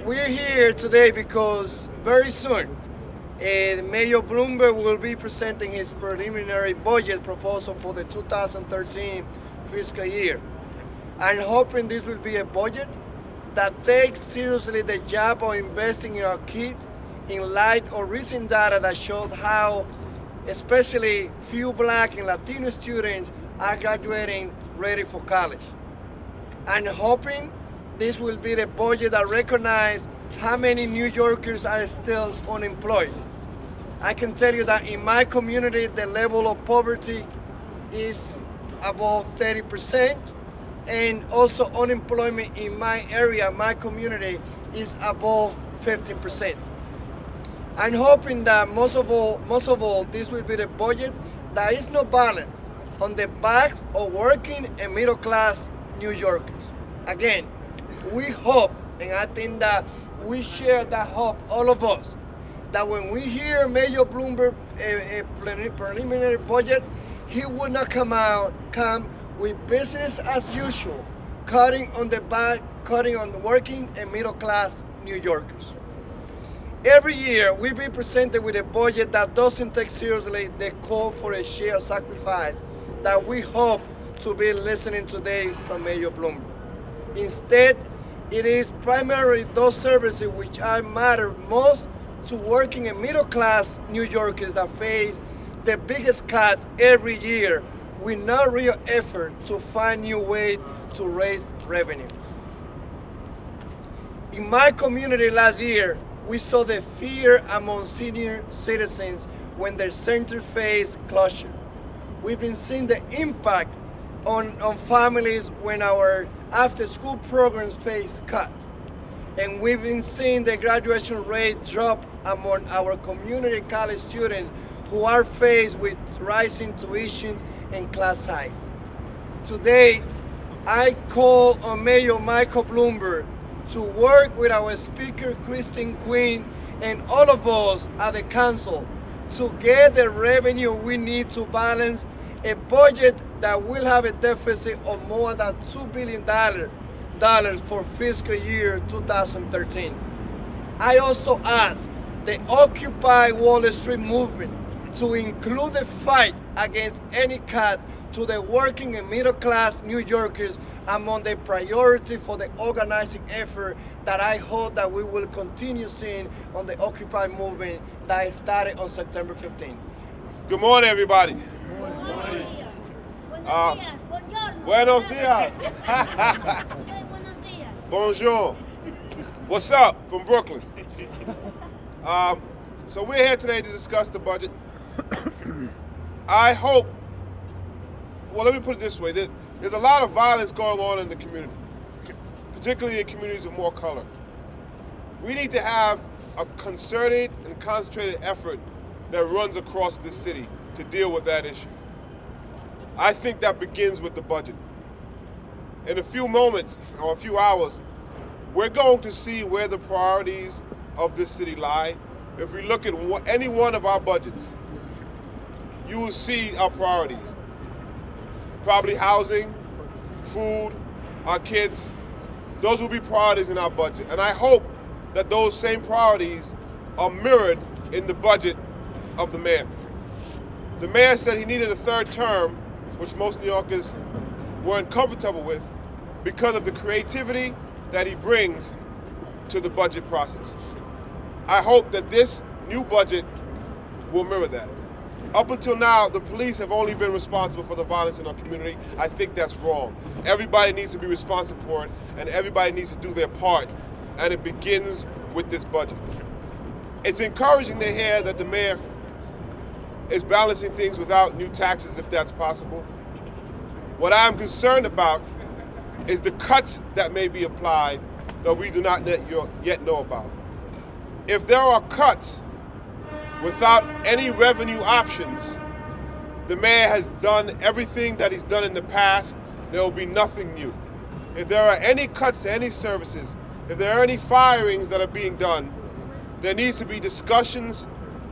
We're here today because very soon Mayor Bloomberg will be presenting his preliminary budget proposal for the 2013 fiscal year. I'm hoping this will be a budget that takes seriously the job of investing in our kids in light of recent data that showed how especially few Black and Latino students are graduating ready for college. I'm hoping this will be the budget that recognizes how many New Yorkers are still unemployed. I can tell you that in my community, the level of poverty is above 30%, and also unemployment in my area, my community, is above 15%. I'm hoping that most of all, this will be the budget that is no balance on the backs of working and middle class New Yorkers. Again, we hope, and I think that we share that hope, all of us, that when we hear Mayor Bloomberg a preliminary budget, he would not come with business as usual, cutting on the working and middle class New Yorkers. Every year, we be presented with a budget that doesn't take seriously the call for a shared sacrifice that we hope to be listening today from Mayor Bloomberg. Instead, it is primarily those services which matter most to working and middle class New Yorkers that face the biggest cut every year with no real effort to find new ways to raise revenue. In my community last year, we saw the fear among senior citizens when their center faced closure. We've been seeing the impact on families when our after-school programs face cuts. And we've been seeing the graduation rate drop among our community college students who are faced with rising tuition and class size. Today, I call on Mayor Michael Bloomberg to work with our Speaker, Christine Quinn, and all of us at the Council to get the revenue we need to balance a budget that will have a deficit of more than $2 billion for fiscal year 2013. I also ask the Occupy Wall Street movement to include the fight against any cut to the working and middle class New Yorkers among the priority for the organizing effort that I hope that we will continue seeing on the Occupy movement that started on September 15. Good morning, everybody. Good morning. Buenos dias. Bonjour. What's up from Brooklyn? So we're here today to discuss the budget. I hope, well, let me put it this way. There's a lot of violence going on in the community, particularly in communities of more color. We need to have a concerted and concentrated effort that runs across this city to deal with that issue. I think that begins with the budget. In a few moments, or a few hours, we're going to see where the priorities of this city lie. If we look at any one of our budgets, you will see our priorities. Probably housing, food, our kids. Those will be priorities in our budget. And I hope that those same priorities are mirrored in the budget of the mayor. The mayor said he needed a third term, which most New Yorkers weren't comfortable with because of the creativity that he brings to the budget process. I hope that this new budget will mirror that. Up until now, the police have only been responsible for the violence in our community. I think that's wrong. Everybody needs to be responsible for it, and everybody needs to do their part, and it begins with this budget. It's encouraging to hear that the mayor is balancing things without new taxes, if that's possible. What I'm concerned about is the cuts that may be applied that we do not yet know about. If there are cuts without any revenue options, the mayor has done everything that he's done in the past. There will be nothing new. If there are any cuts to any services, if there are any firings that are being done, there needs to be discussions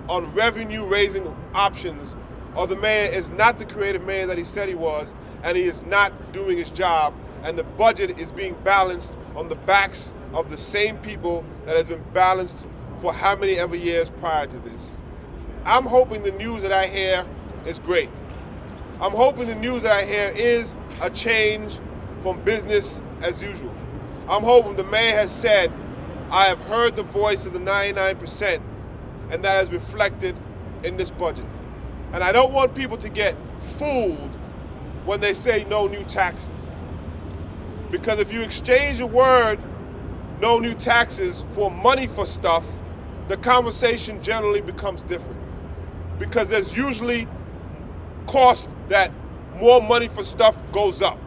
on revenue-raising options, or the mayor is not the creative mayor that he said he was, and he is not doing his job, and the budget is being balanced on the backs of the same people that has been balanced for how many ever years prior to this. I'm hoping the news that I hear is great. I'm hoping the news that I hear is a change from business as usual. I'm hoping the mayor has said, I have heard the voice of the 99%, and that is reflected in this budget. And I don't want people to get fooled when they say no new taxes. Because if you exchange the word no new taxes for money for stuff, the conversation generally becomes different. Because there's usually cost that more money for stuff goes up.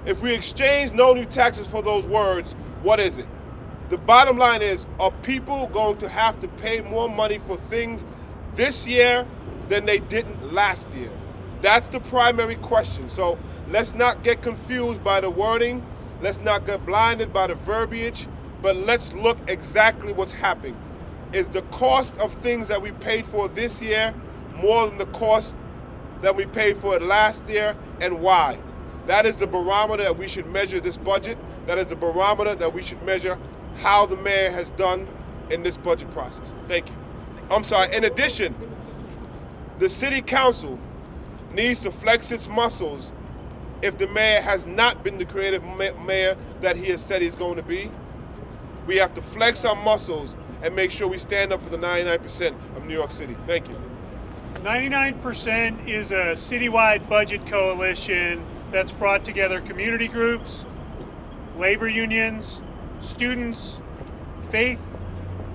If we exchange no new taxes for those words, what is it? The bottom line is, are people going to have to pay more money for things this year than they didn't last year? That's the primary question. So let's not get confused by the wording. Let's not get blinded by the verbiage, but let's look exactly what's happening. Is the cost of things that we paid for this year more than the cost that we paid for it last year, and why? That is the barometer that we should measure this budget. That is the barometer that we should measure how the mayor has done in this budget process. Thank you. I'm sorry, in addition, the city council needs to flex its muscles if the mayor has not been the creative mayor that he has said he's going to be. We have to flex our muscles and make sure we stand up for the 99% of New York City. Thank you. 99% is a citywide budget coalition that's brought together community groups, labor unions, students, faith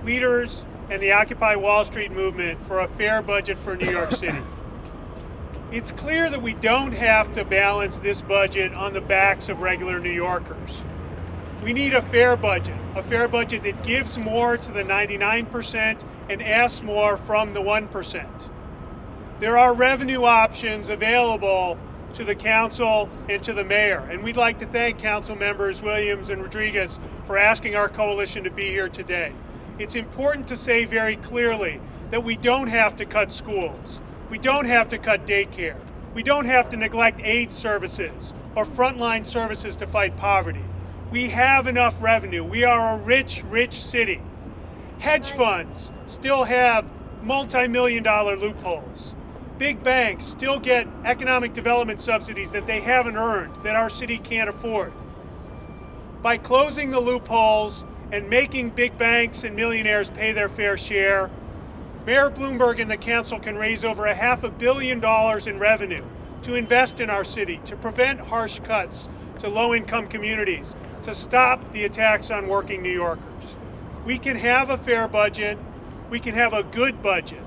leaders, and the Occupy Wall Street movement for a fair budget for New York City. It's clear that we don't have to balance this budget on the backs of regular New Yorkers. We need a fair budget that gives more to the 99% and asks more from the 1%. There are revenue options available to the council and to the mayor, and we'd like to thank council members Williams and Rodriguez for asking our coalition to be here today. It's important to say very clearly that we don't have to cut schools. We don't have to cut daycare. We don't have to neglect aid services or frontline services to fight poverty. We have enough revenue. We are a rich, rich city. Hedge funds still have multi-million-dollar loopholes. Big banks still get economic development subsidies that they haven't earned, that our city can't afford. By closing the loopholes and making big banks and millionaires pay their fair share, Mayor Bloomberg and the council can raise over $500 million in revenue to invest in our city, to prevent harsh cuts to low-income communities, to stop the attacks on working New Yorkers. We can have a fair budget. We can have a good budget.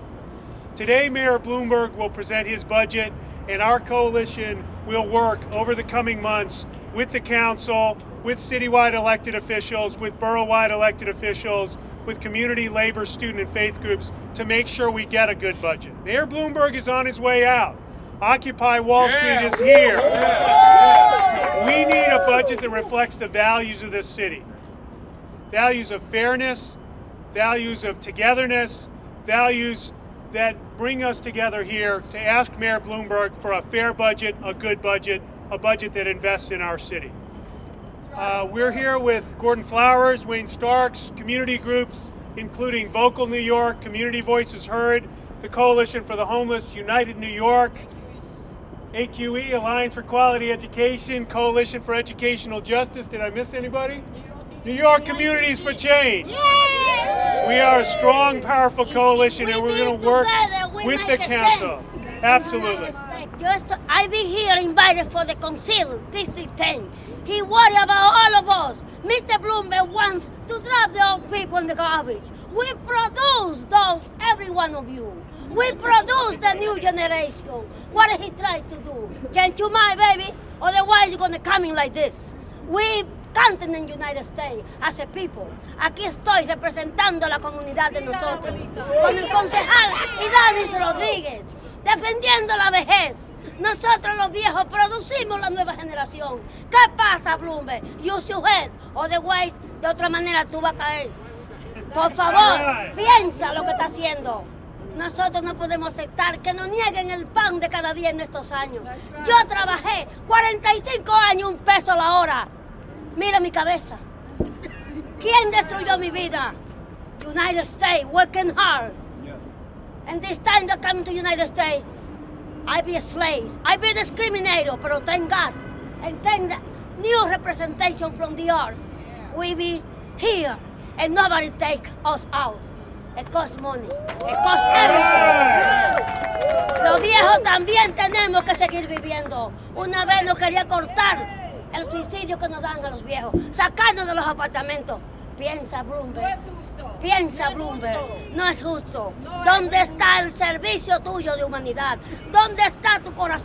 Today, Mayor Bloomberg will present his budget, and our coalition will work over the coming months with the council, with citywide elected officials, with borough-wide elected officials, with community, labor, student, and faith groups to make sure we get a good budget. Mayor Bloomberg is on his way out. Occupy Wall Street is here. We need a budget that reflects the values of this city. Values of fairness, values of togetherness, values that bring us together here to ask Mayor Bloomberg for a fair budget, a good budget, a budget that invests in our city. We're here with Gordon Flowers, Wayne Starks, community groups, including Vocal New York, Community Voices Heard, the Coalition for the Homeless, United New York, AQE, Alliance for Quality Education, Coalition for Educational Justice. Did I miss anybody? New York Communities for Change. We are a strong, powerful coalition, and we're going to work with the council. Absolutely. I be here invited for the council, District 10. He worry about all of us. Mr. Bloomberg wants to drop the old people in the garbage. We produce those, every one of you. We produce the new generation. What did he try to do? Change your mind, baby? Otherwise you're going to come in like this. We cantan en United States as a people. Aquí estoy representando a la comunidad de nosotros, con el concejal Idanis Rodríguez, defendiendo la vejez. Nosotros los viejos producimos la nueva generación. ¿Qué pasa, Bloomberg? Use your head, otherwise de otra manera tú vas a caer. Por favor, piensa lo que está haciendo. Nosotros no podemos aceptar que nos nieguen el pan de cada día en estos años. Yo trabajé 45 años, $1 la hora. Mira mi cabeza. ¿Quién destruyó mi vida? United States, working hard. Yes. And this time that coming to United States, I be a slave. I be discriminated, pero thank God. And thank the new representation from the earth. We be here, and nobody take us out. It costs money. It costs everything. Los viejos también tenemos que seguir viviendo. Una vez nos quería cortar el suicidio que nos dan a los viejos, sacarnos de los apartamentos. Piensa, Bloomberg. No es justo. Piensa, Bloomberg. No es justo. ¿Dónde está el servicio tuyo de humanidad? ¿Dónde está tu corazón?